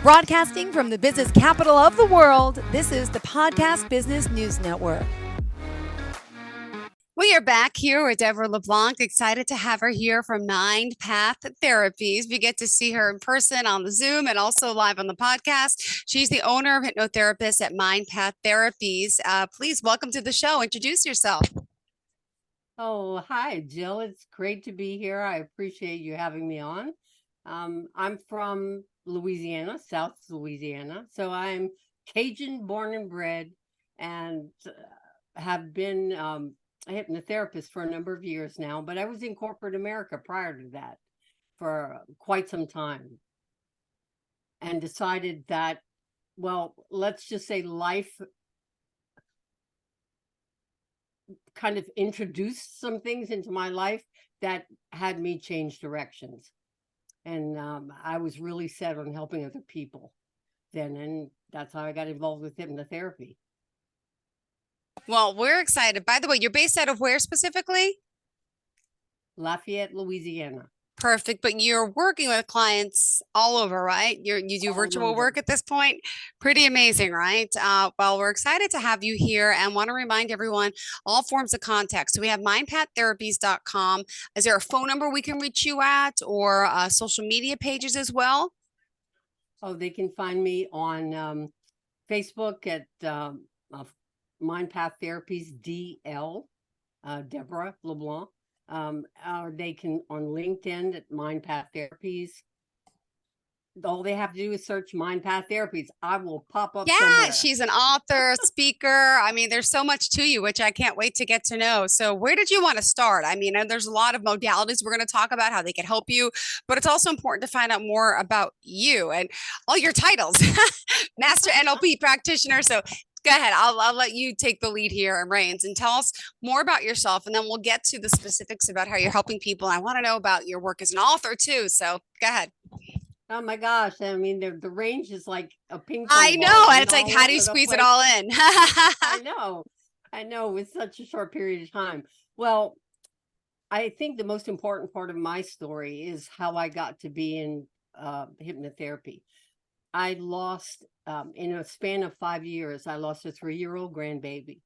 Broadcasting from the business capital of the world, this is the Podcast Business News Network. We are back here with Deborah Leblanc. Excited to have her here from Mind Path Therapies. We get to see her in person on the Zoom and also live on the podcast. She's the owner of Hypnotherapist at Mind Path Therapies. Please welcome to the show. Introduce yourself. Oh, hi, Jill. It's great to be here. I appreciate you having me on. I'm from Louisiana, South Louisiana. So I'm Cajun born and bred and have been a hypnotherapist for a number of years now, but I was in corporate America prior to that for quite some time and decided that, well, let's just say life kind of introduced some things into my life that had me change directions. And I was really set on helping other people then. And that's how I got involved with hypnotherapy. Well, we're excited. By the way, you're based out of where specifically? Lafayette, Louisiana. Perfect. But you're working with clients all over, right? You do All virtual over. work at this point. Pretty amazing, right? Well, we're excited to have you here and want to remind everyone all forms of contact. So we have mindpaththerapies.com. Is there a phone number we can reach you at or social media pages as well? Oh, they can find me on Facebook at Mind Path Therapies DL, Deborah Leblanc. Or they can on LinkedIn at Mind Path Therapies. All they have to do is search Mind Path Therapies. I will pop up somewhere. She's an author, speaker. I mean, there's so much to you, which I can't wait to get to know. So where did you want to start? I mean, there's a lot of modalities we're going to talk about, how they can help you, but it's also important to find out more about you and all your titles, Master NLP practitioner. So go ahead. I'll let you take the lead here and reins and tell us more about yourself. And then we'll get to the specifics about how you're helping people. I want to know about your work as an author too. So go ahead. Oh my gosh. I mean, the range is like a ping pong I know. ball And it's like, how do you squeeze it all in? I know with such a short period of time. Well, I think the most important part of my story is how I got to be in hypnotherapy. I lost, in a span of 5 years, I lost a 3-year-old grandbaby.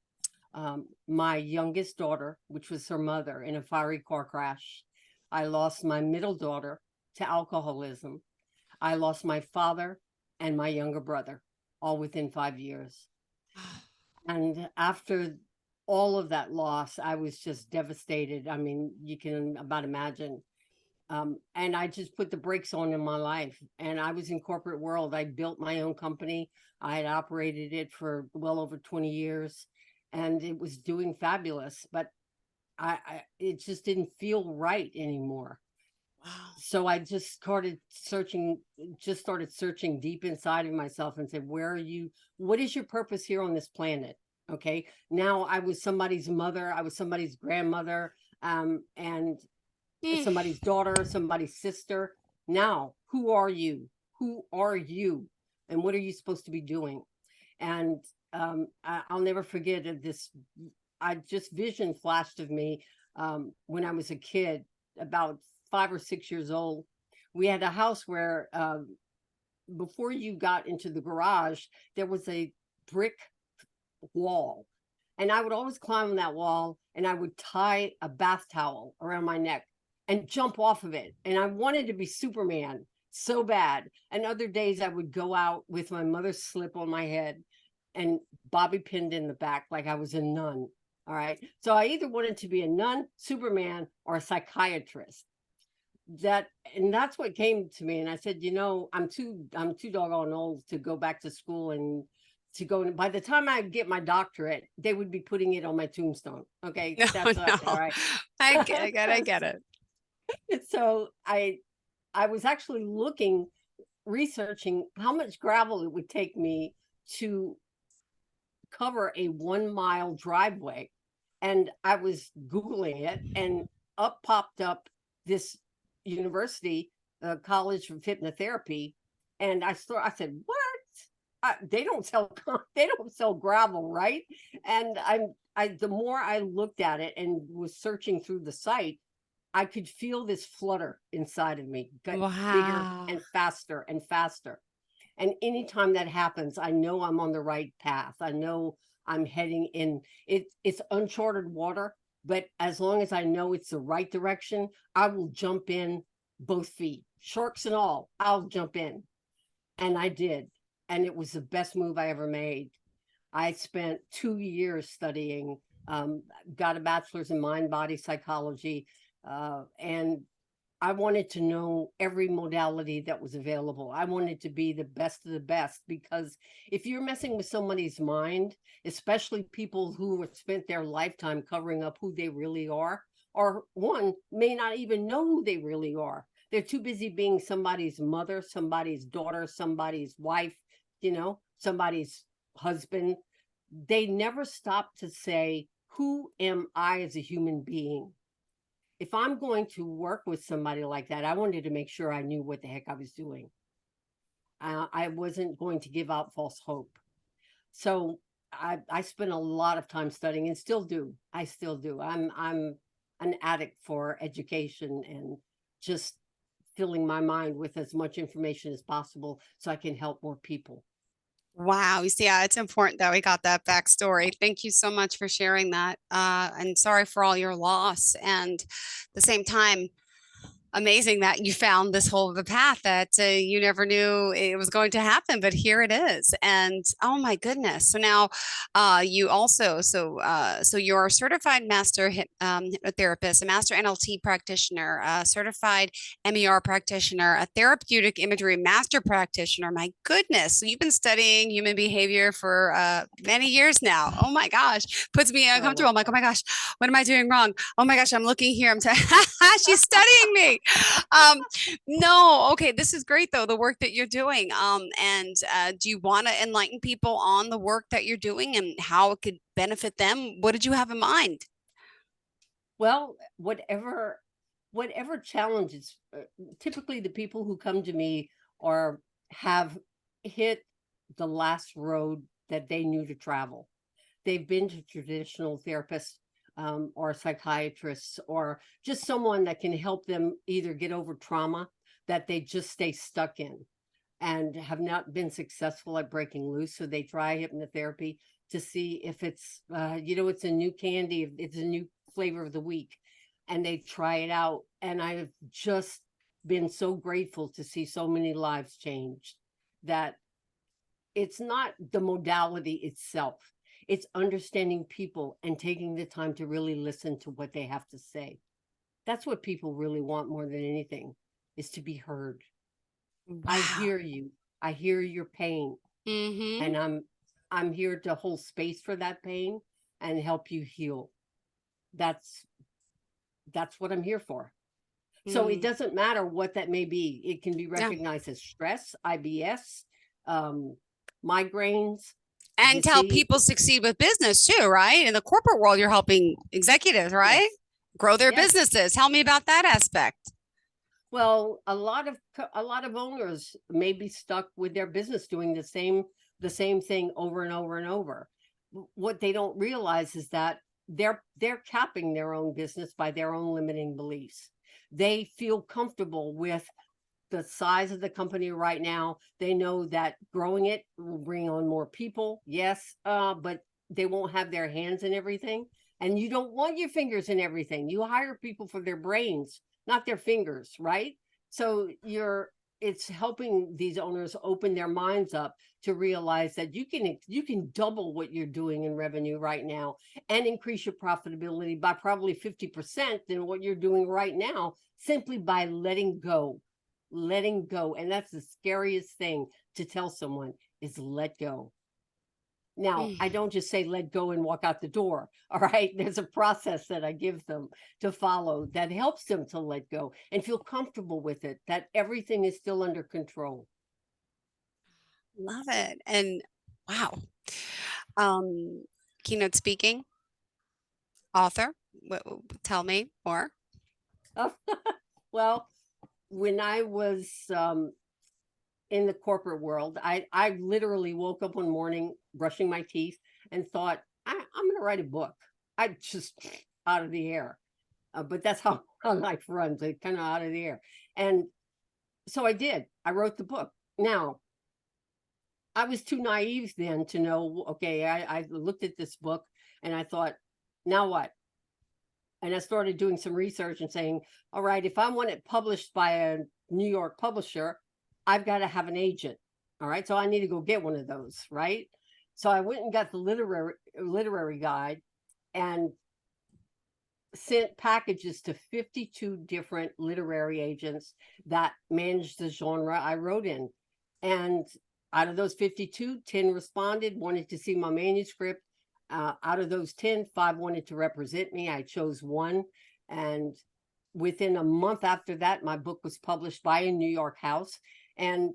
My youngest daughter, which was her mother, in a fiery car crash. I lost my middle daughter to alcoholism. I lost my father and my younger brother, all within 5 years. And after all of that loss, I was just devastated. I mean, you can about imagine. And I just put the brakes on in my life. And I was in corporate world. I built my own company. I had operated it for well over 20 years. And it was doing fabulous. But it just didn't feel right anymore. Wow. So I just started searching deep inside of myself and said, where are you? What is your purpose here on this planet? Okay. Now I was somebody's mother. I was somebody's grandmother, and somebody's daughter, somebody's sister. Now, who are you? Who are you? And what are you supposed to be doing? And I'll never forget this. Vision flashed of me when I was a kid, about 5 or 6 years old. We had a house where before you got into the garage, there was a brick wall. And I would always climb on that wall and I would tie a bath towel around my neck and jump off of it. And I wanted to be Superman so bad. And other days I would go out with my mother's slip on my head and bobby pinned in the back like I was a nun. All right. So I either wanted to be a nun, Superman, or a psychiatrist. That's what came to me. And I said, I'm too doggone old to go back to school and to go. By the time I get my doctorate, they would be putting it on my tombstone. Okay. All right. I get it. So I was actually researching how much gravel it would take me to cover a 1-mile driveway. And I was Googling it, and popped up this university, College of Hypnotherapy. And I said, what? They don't sell gravel, right? And the more I looked at it and was searching through the site, I could feel this flutter inside of me, get bigger and faster and faster. And anytime that happens, I know I'm on the right path. I know I'm heading in. It's uncharted water, but as long as I know it's the right direction, I will jump in both feet, sharks and all. I'll jump in. And I did. And it was the best move I ever made. I spent 2 years studying, got a bachelor's in mind body psychology, and I wanted to know every modality that was available. I wanted to be the best of the best, because if you're messing with somebody's mind, especially people who have spent their lifetime covering up who they really are, or one may not even know who they really are. They're too busy being somebody's mother, somebody's daughter, somebody's wife, somebody's husband. They never stop to say, who am I as a human being? If I'm going to work with somebody like that, I wanted to make sure I knew what the heck I was doing. I wasn't going to give out false hope. So I spent a lot of time studying, and still do. I still do. I'm an addict for education and just filling my mind with as much information as possible so I can help more people. Wow. You see, yeah, it's important that we got that backstory. Thank you so much for sharing that. And sorry for all your loss. And at the same time, amazing that you found this whole of a path that you never knew it was going to happen, but here it is. And oh my goodness. So now you also, so you're a certified master hypnotherapist, a master NLT practitioner, a certified MER practitioner, a therapeutic imagery master practitioner. My goodness. So you've been studying human behavior for many years now. Oh my gosh. Puts me uncomfortable. I'm like, oh my gosh, what am I doing wrong? Oh my gosh, I'm looking here. She's studying me. No, okay, this is great though, the work that you're doing. And do you want to enlighten people on the work that you're doing and how it could benefit them? What did you have in mind? Well, whatever challenges, typically the people who come to me have hit the last road that they knew to travel. They've been to traditional therapists, or psychiatrists, or just someone that can help them either get over trauma that they just stay stuck in and have not been successful at breaking loose. So they try hypnotherapy to see if it's, it's a new candy, it's a new flavor of the week, and they try it out. And I've just been so grateful to see so many lives changed, that it's not the modality itself. It's understanding people and taking the time to really listen to what they have to say. That's what people really want more than anything, is to be heard. Wow. I hear you. I hear your pain. Mm-hmm. And I'm here to hold space for that pain and help you heal. That's what I'm here for. So it doesn't matter what that may be. It can be recognized as stress, IBS, migraines. And to help people succeed with business too, right? In the corporate world, you're helping executives, right? Yes. Grow their businesses. Tell me about that aspect. Well, a lot of owners may be stuck with their business doing the same thing over and over and over. What they don't realize is that they're capping their own business by their own limiting beliefs. They feel comfortable with the size of the company right now. They know that growing it will bring on more people. Yes, but they won't have their hands in everything. And you don't want your fingers in everything. You hire people for their brains, not their fingers, right? So it's helping these owners open their minds up to realize that you can double what you're doing in revenue right now and increase your profitability by probably 50% than what you're doing right now, simply by letting go. And that's the scariest thing to tell someone, is let go. Now, I don't just say let go and walk out the door. All right, there's a process that I give them to follow that helps them to let go and feel comfortable with it, that everything is still under control. Love it. And wow. Keynote speaking, author, tell me more. Well, when I was in the corporate world, I literally woke up one morning brushing my teeth and thought, I'm going to write a book. I just out of the air. But that's how life runs. It's kind of out of the air. And so I did. I wrote the book. Now, I was too naive then to know, okay, I looked at this book and I thought, now what? And I started doing some research and saying, all right, if I want it published by a New York publisher, I've got to have an agent. All right. So I need to go get one of those. Right. So I went and got the literary guide and sent packages to 52 different literary agents that managed the genre I wrote in. And out of those 52, 10 responded, wanted to see my manuscript. Out of those 10, 5 wanted to represent me. I chose one. And within a month after that, my book was published by a New York house. And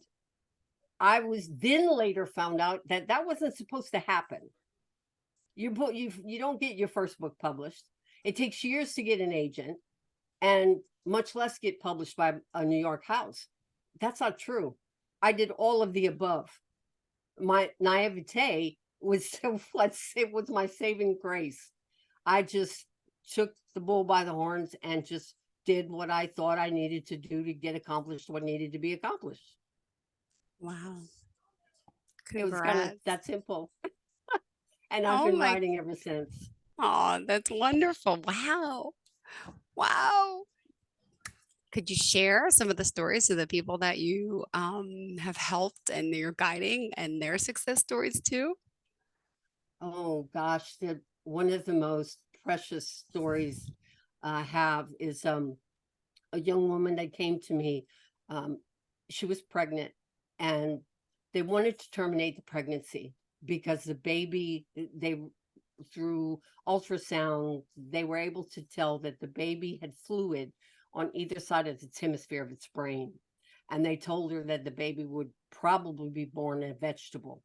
I was then later found out that that wasn't supposed to happen. You don't get your first book published. It takes years to get an agent, and much less get published by a New York house. That's not true. I did all of the above. My naivete was it was my saving grace. I just took the bull by the horns and just did what I thought I needed to do to get accomplished what needed to be accomplished. Wow. It was kind of Congrats. that simple. And I've Oh been my, writing ever since. oh, that's wonderful. Wow. Wow. Could you share some of the stories of the people that you have helped and you're guiding and their success stories too? Oh gosh, one of the most precious stories I have is a young woman that came to me. Um, she was pregnant and they wanted to terminate the pregnancy because the baby, they through ultrasound, they were able to tell that the baby had fluid on either side of its hemisphere of its brain. And they told her that the baby would probably be born a vegetable.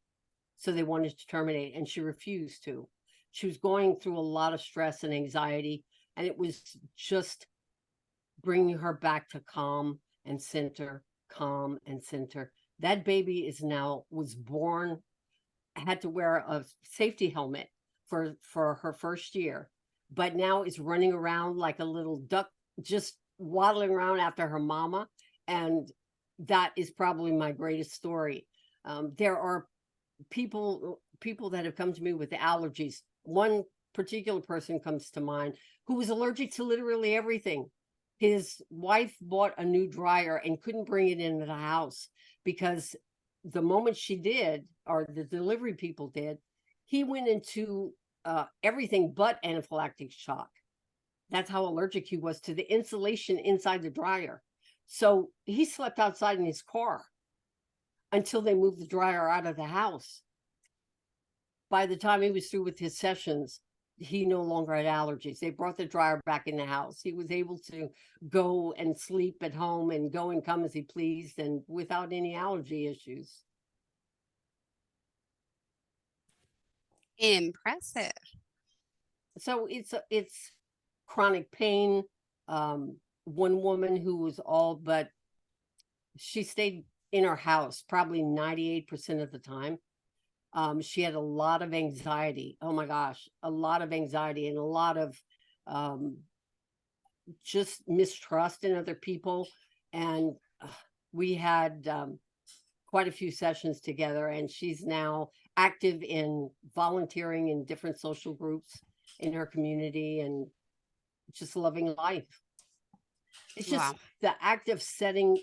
So they wanted to terminate, and she refused to. She was going through a lot of stress and anxiety, and it was just bringing her back to calm and center, calm and center. That baby was born, had to wear a safety helmet for her first year, but now is running around like a little duck, just waddling around after her mama. And that is probably my greatest story. There are people that have come to me with allergies. One particular person comes to mind who was allergic to literally everything. His wife bought a new dryer and couldn't bring it into the house because the moment she did, or the delivery people did, he went into everything but anaphylactic shock. That's how allergic he was to the insulation inside the dryer. So he slept outside in his car until they moved the dryer out of the house. By the time he was through with his sessions, he no longer had allergies. They brought the dryer back in the house. He was able to go and sleep at home and go and come as he pleased and without any allergy issues. Impressive. So it's chronic pain. One woman who was all but, she stayed in her house probably 98% of the time. She had a lot of anxiety. Oh my gosh, a lot of anxiety and a lot of just mistrust in other people. And we had quite a few sessions together, and she's now active in volunteering in different social groups in her community and just loving life. It's just Wow. the act of seeing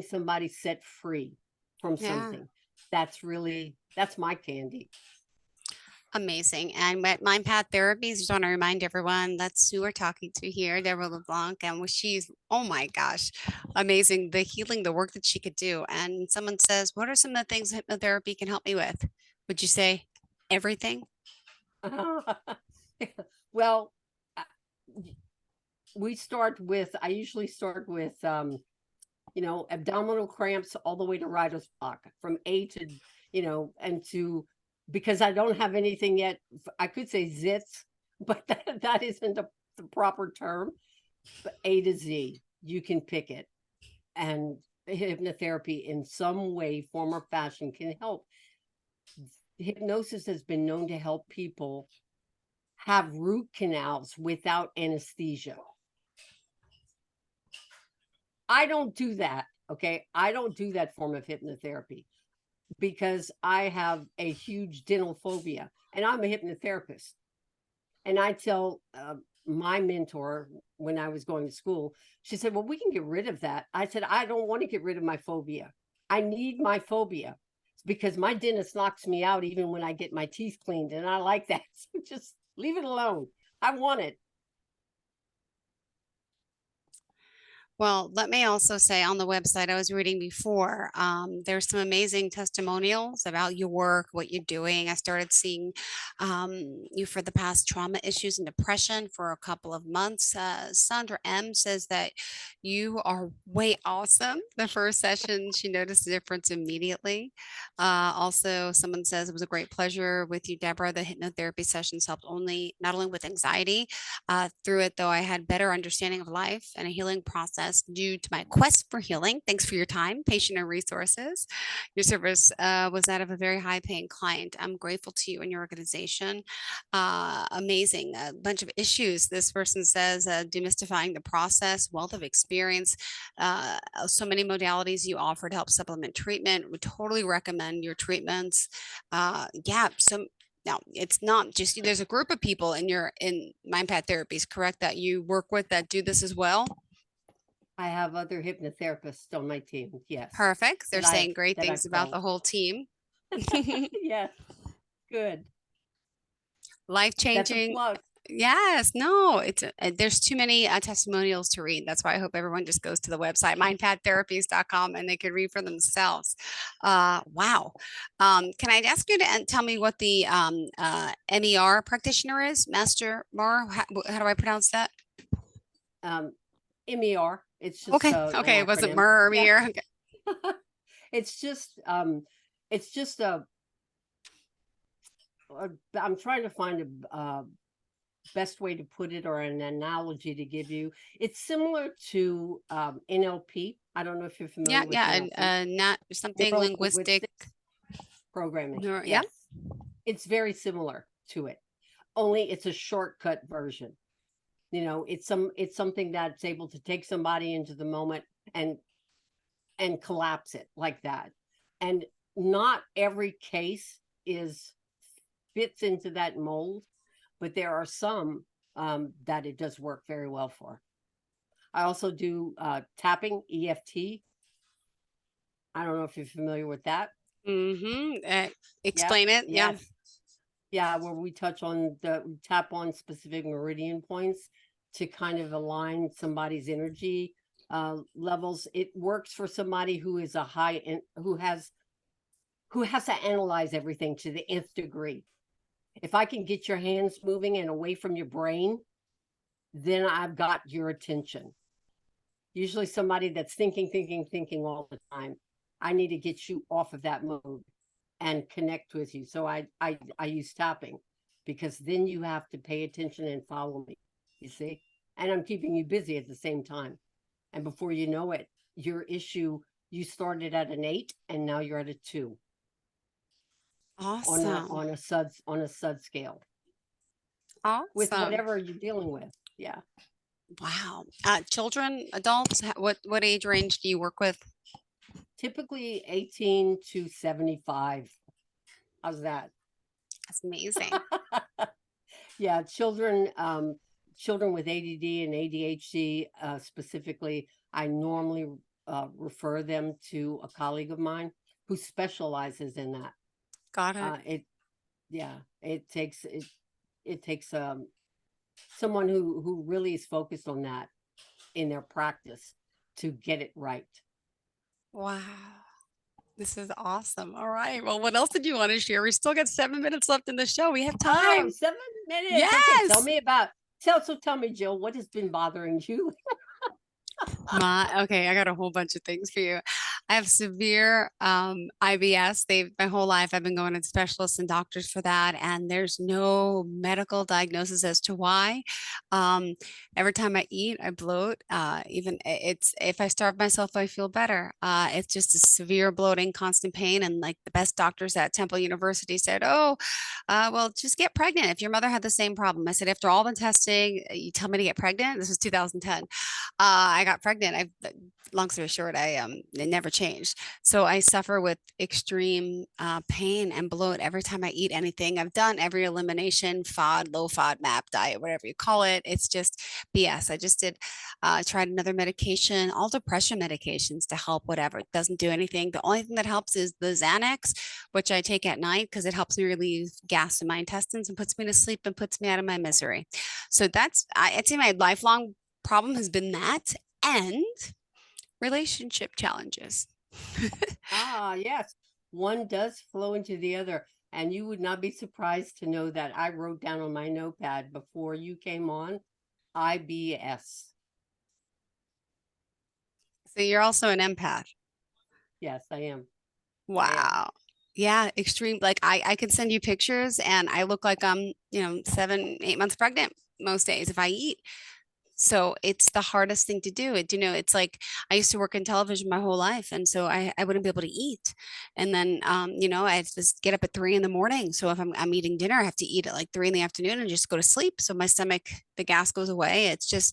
somebody set free from Yeah. something. That's my candy. Amazing. And at Mind Path Therapies, just want to remind everyone that's who we're talking to here, Deborah Leblanc. And she's, oh my gosh, amazing. The healing, the work that she could do. And someone says, what are some of the things hypnotherapy can help me with? Would you say everything? Well, I usually start with, abdominal cramps all the way to writer's block, from A to, because I don't have anything yet. I could say zits, but that isn't the proper term. But A to Z, you can pick it. And hypnotherapy in some way, form, or fashion can help. Hypnosis has been known to help people have root canals without anesthesia. I don't do that. Okay. I don't do that form of hypnotherapy. because I have a huge dental phobia, and I'm a hypnotherapist. And I tell my mentor when I was going to school, she said, well, we can get rid of that. I said, I don't want to get rid of my phobia. I need my phobia because my dentist knocks me out even when I get my teeth cleaned. And I like that. So just leave it alone. I want it. Well, let me also say on the website I was reading before, there's some amazing testimonials about your work, what you're doing. I started seeing you for the past trauma issues and depression for a couple of months. Sandra M says that you are way awesome. The first session, she noticed a difference immediately. Also, someone says it was a great pleasure with you, Deborah. The hypnotherapy sessions helped not only with anxiety, through it, though, I had better understanding of life and a healing process due to my quest for healing. Thanks for your time, patience, and resources. Your service was that of a very high-paying client. I'm grateful to you and your organization. Amazing. A bunch of issues. This person says, demystifying the process, wealth of experience, so many modalities you offer to help supplement treatment. Would totally recommend your treatments. Yeah, so now, it's not just there's a group of people in Mind Path Therapies, correct, that you work with that do this as well? I have other hypnotherapists on my team. Yes. Perfect. They're saying great that I've things about the called. whole team. Yes. Good. Life That's a changing. plus. Yes, no, there's too many testimonials to read. That's why I hope everyone just goes to the website, mindpaththerapies.com, and they could read for themselves. Wow. Can I ask you to tell me what the MER practitioner is? Master Mar? How do I pronounce that? MER. It's just Okay. an Okay. Was it acronym. MER or Yeah. MER? Okay. It's just I'm trying to find a best way to put it or an analogy to give you. It's similar to NLP. I don't know if you're familiar Yeah. with Yeah. NLP. And not something Neuro linguistic. programming. Yeah. Yes. It's very similar to it. Only it's a shortcut version. You know, it's something that's able to take somebody into the moment and collapse it like that. And not every case fits into that mold, but there are some that it does work very well for. I also do tapping, EFT. I don't know if you're familiar with that. Mm-hmm. Explain it. Yeah. Yes. Yeah, where we tap on specific meridian points to kind of align somebody's energy levels. It works for somebody who is who has to analyze everything to the nth degree. If I can get your hands moving and away from your brain, then I've got your attention. Usually somebody that's thinking all the time. I need to get you off of that mode and connect with you. So I use tapping because then you have to pay attention and follow me, you see? And I'm keeping you busy at the same time. And before you know it, your issue, you started at an 8 and now you're at a 2. Awesome. On a SUD scale. Awesome. With whatever you're dealing with. Yeah. Wow. Children, adults, what age range do you work with? Typically 18 to 75. How's that? That's amazing. Yeah, children with ADD and ADHD specifically, I normally refer them to a colleague of mine who specializes in that. Got it. It takes someone who really is focused on that in their practice to get it right. Wow. This is awesome. All right. Well, what else did you want to share? We still got 7 minutes left in the show. We have time. Oh, 7 minutes. Yes. Okay, tell me, Jill, what has been bothering you? Okay, I got a whole bunch of things for you. I have severe IBS. My whole life I've been going to specialists and doctors for that, and there's no medical diagnosis as to why. Every time I eat, I bloat. Even it's if I starve myself, I feel better. It's just a severe bloating, constant pain, and like the best doctors at Temple University said, "Oh, well, just get pregnant." If your mother had the same problem, I said, after all the testing, you tell me to get pregnant. This was 2010. I got pregnant. Long story short, I never changed. So I suffer with extreme pain and bloat every time I eat anything. I've done every elimination, FOD, low FOD, MAP diet, whatever you call it. It's just BS. I just tried another medication, all depression medications to help, whatever. It doesn't do anything. The only thing that helps is the Xanax, which I take at night because it helps me relieve gas in my intestines and puts me to sleep and puts me out of my misery. So I'd say my lifelong problem has been that and relationship challenges. Ah, yes. One does flow into the other. And you would not be surprised to know that I wrote down on my notepad before you came on IBS. So you're also an empath. Yes, I am. Wow. Yeah, extreme. Like I could send you pictures and I look like I'm, 7, 8 months pregnant most days if I eat. So it's the hardest thing to do. It's like I used to work in television my whole life. And so I wouldn't be able to eat. And then, I had to just get up at 3 in the morning. So if I'm eating dinner, I have to eat at like 3 in the afternoon and just go to sleep. So my stomach, the gas goes away. It's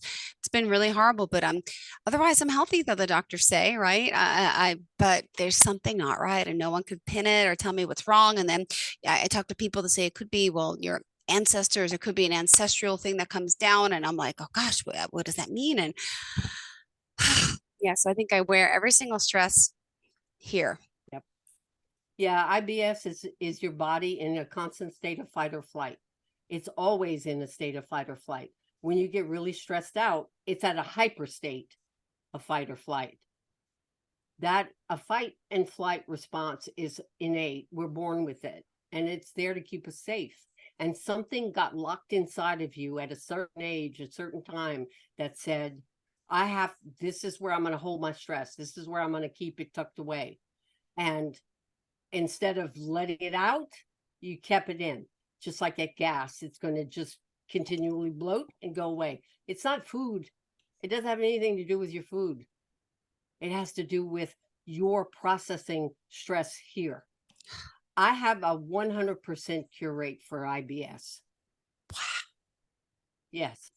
been really horrible, but otherwise I'm healthy, though the doctors say, right? But there's something not right and no one could pin it or tell me what's wrong. And then I talk to people that say it could be, well, you're ancestors, it could be an ancestral thing that comes down, and I'm like, oh gosh, what does that mean? And yeah, so I think I wear every single stress here. Yep. Yeah, IBS is your body in a constant state of fight or flight. It's always in a state of fight or flight. When you get really stressed out, it's at a hyper state of fight or flight. That a fight and flight response is innate. We're born with it, and it's there to keep us safe. And something got locked inside of you at a certain age, a certain time, that said, this is where I'm going to hold my stress. This is where I'm going to keep it tucked away. And instead of letting it out, you kept it in. Just like that gas, it's going to just continually bloat and go away. It's not food. It doesn't have anything to do with your food. It has to do with your processing stress here. I have a 100% cure rate for IBS. Wow. Yes.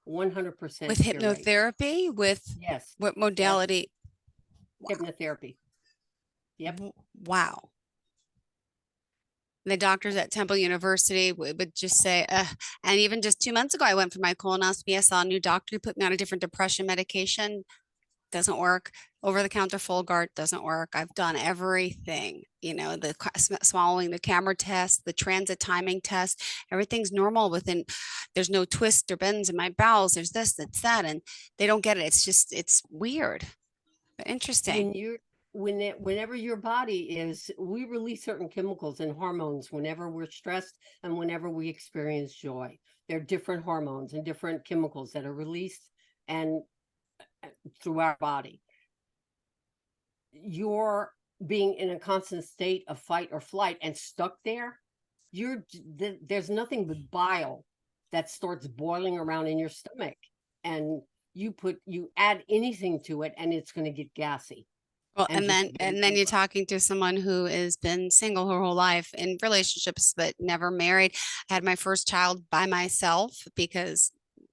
100% With hypnotherapy, with yes, what modality? Yes. Hypnotherapy. Yep. Wow. The doctors at Temple University would just say, and even just 2 months ago, I went for my colonoscopy. I saw a new doctor who put me on a different depression medication. Doesn't work. Over-the-counter Fulgard doesn't work. I've done everything, the swallowing, the camera test, the transit timing test, everything's normal there's no twist or bends in my bowels. There's this, that's that. And they don't get it. It's weird, but interesting. Whenever your body we release certain chemicals and hormones whenever we're stressed and whenever we experience joy. There are different hormones and different chemicals that are released and through our body. You're being in a constant state of fight or flight and stuck there. There's nothing but bile that starts boiling around in your stomach, and you add anything to it and it's going to get gassy. Well, and then you're talking to someone who has been single her whole life in relationships, but never married. I had my first child by myself because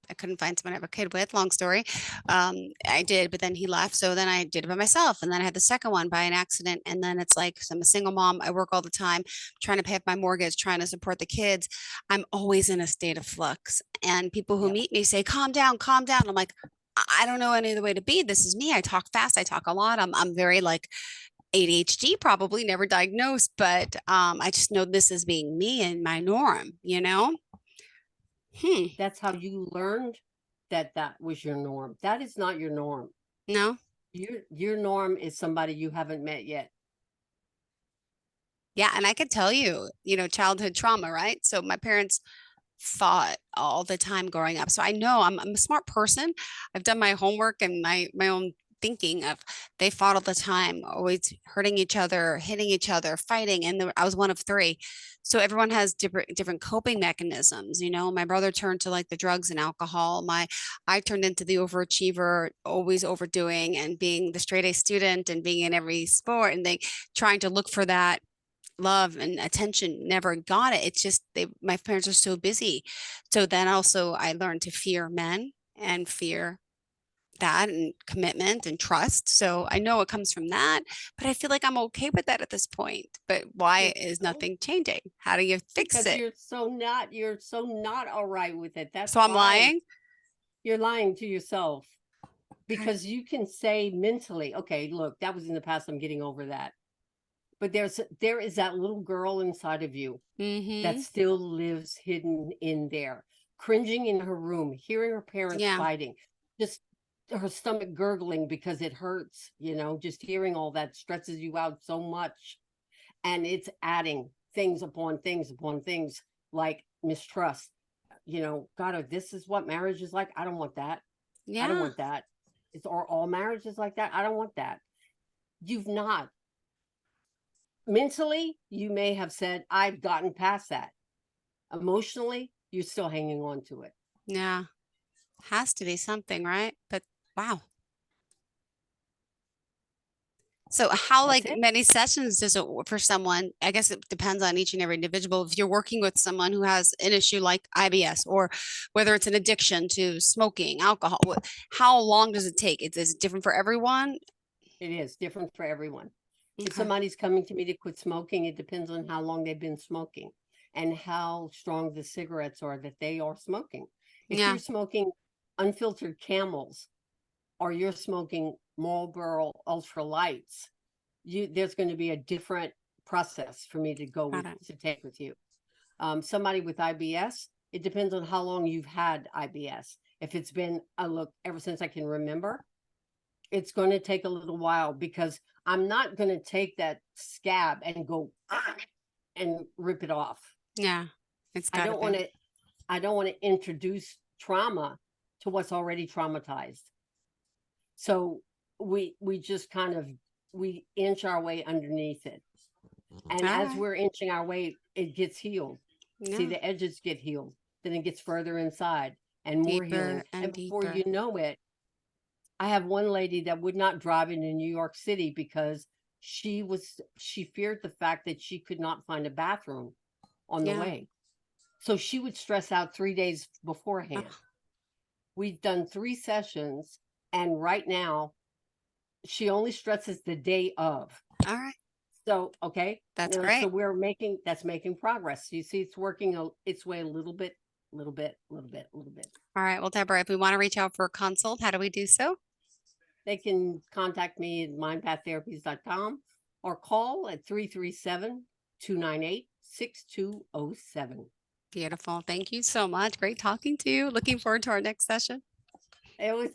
I couldn't find someone to have a kid with. Long story. I did, but then he left. So then I did it by myself. And then I had the second one by an accident. And then it's like, so I'm a single mom. I work all the time, trying to pay up my mortgage, trying to support the kids. I'm always in a state of flux. And people who meet me say, calm down, calm down. I'm like, I don't know any other way to be. This is me. I talk fast. I talk a lot. I'm very like ADHD, probably never diagnosed, but I just know this as being me and my norm, That's how you learned that was your norm. That is not your norm. No. Your norm is somebody you haven't met yet. Yeah. And I could tell you, childhood trauma, right? So my parents fought all the time growing up. So I know I'm a smart person. I've done my homework and my own thinking of they fought all the time, always hurting each other, hitting each other, fighting. And I was one of three. So everyone has different coping mechanisms. My brother turned to like the drugs and alcohol. I turned into the overachiever, always overdoing and being the straight A student and being in every sport and trying to look for that love and attention, never got it. It's just my parents are so busy. So then also I learned to fear men and fear that and commitment and trust. So I know it comes from that, but I feel like I'm okay with that at this point. But why is nothing changing? How do you fix Because it? you're so not all right with it. That's So I'm why lying? you're lying to yourself. Because you can say mentally, okay, look, that was in the past. I'm getting over that. But there is that little girl inside of you that still lives hidden in there, cringing in her room, hearing her parents fighting, just her stomach gurgling because it hurts, just hearing all that stresses you out so much. And it's adding things upon things upon things, like mistrust. God, if this is what marriage is like, I don't want that. I don't want that. Or all marriages like that. I don't want that. You've not. Mentally, you may have said, I've gotten past that. Emotionally, you're still hanging on to it. Yeah. Has to be something, right? But wow. So how many sessions does it for someone? I guess it depends on each and every individual. If you're working with someone who has an issue like IBS, or whether it's an addiction to smoking, alcohol, how long does it take? Is it different for everyone? It is different for everyone. Okay. If somebody's coming to me to quit smoking, it depends on how long they've been smoking and how strong the cigarettes are that they are smoking. If you're smoking unfiltered Camels, or you're smoking Marlboro Ultra Lights, there's going to be a different process for me to to take with you. Somebody with IBS, it depends on how long you've had IBS. If it's been ever since I can remember, it's going to take a little while, because I'm not going to take that scab and go and rip it off. Yeah, I don't want to introduce trauma to what's already traumatized. So we just we inch our way underneath it. And as we're inching our way, it gets healed. See, the edges get healed. Then it gets further inside and more healing. And before you know it, I have one lady that would not drive into New York City because she feared the fact that she could not find a bathroom on the way. So she would stress out 3 days beforehand. We've done 3 sessions. And right now, she only stresses the day of. All right. So, okay. That's great. So that's making progress. You see, it's working its way a little bit. All right. Well, Deborah, if we want to reach out for a consult, how do we do so? They can contact me at mindpaththerapies.com or call at 337-298-6207. Beautiful. Thank you so much. Great talking to you. Looking forward to our next session. It was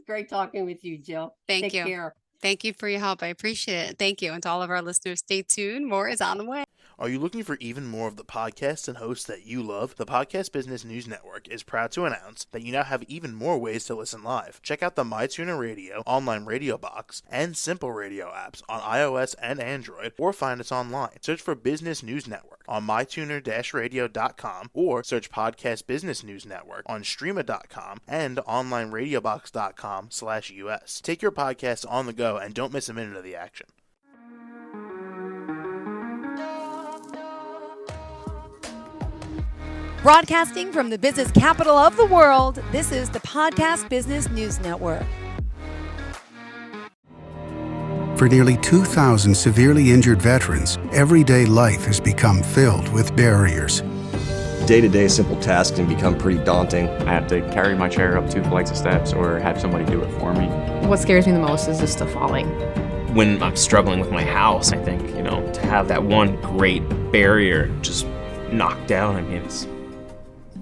great talking with you, Jill. Take you. Care. Thank you for your help. I appreciate it. Thank you. And to all of our listeners, stay tuned. More is on the way. Are you looking for even more of the podcasts and hosts that you love? The Podcast Business News Network is proud to announce that you now have even more ways to listen live. Check out the MyTuner Radio, online radio box, and Simple Radio apps on iOS and Android, or find us online. Search for Business News Network on mytuner-radio.com, or search Podcast Business News Network on streama.com and onlineradiobox.com/US. Take your podcast on the go and don't miss a minute of the action. Broadcasting from the business capital of the world, this is the Podcast Business News Network. For nearly 2,000 severely injured veterans, everyday life has become filled with barriers. Day-to-day simple tasks can become pretty daunting. I have to carry my chair up 2 flights of steps or have somebody do it for me. What scares me the most is just the falling. When I'm struggling with my house, I think, to have that one great barrier just knocked down,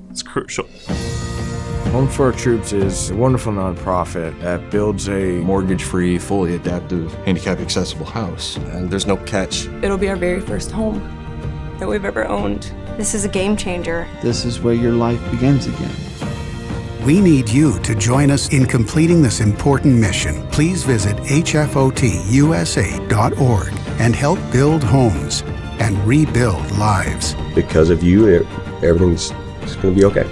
it's crucial. Home for Our Troops is a wonderful nonprofit that builds a mortgage-free, fully adaptive, handicap-accessible house. And there's no catch. It'll be our very first home that we've ever owned. This is a game changer. This is where your life begins again. We need you to join us in completing this important mission. Please visit hfotusa.org and help build homes and rebuild lives. Because of you, everything's going to be okay.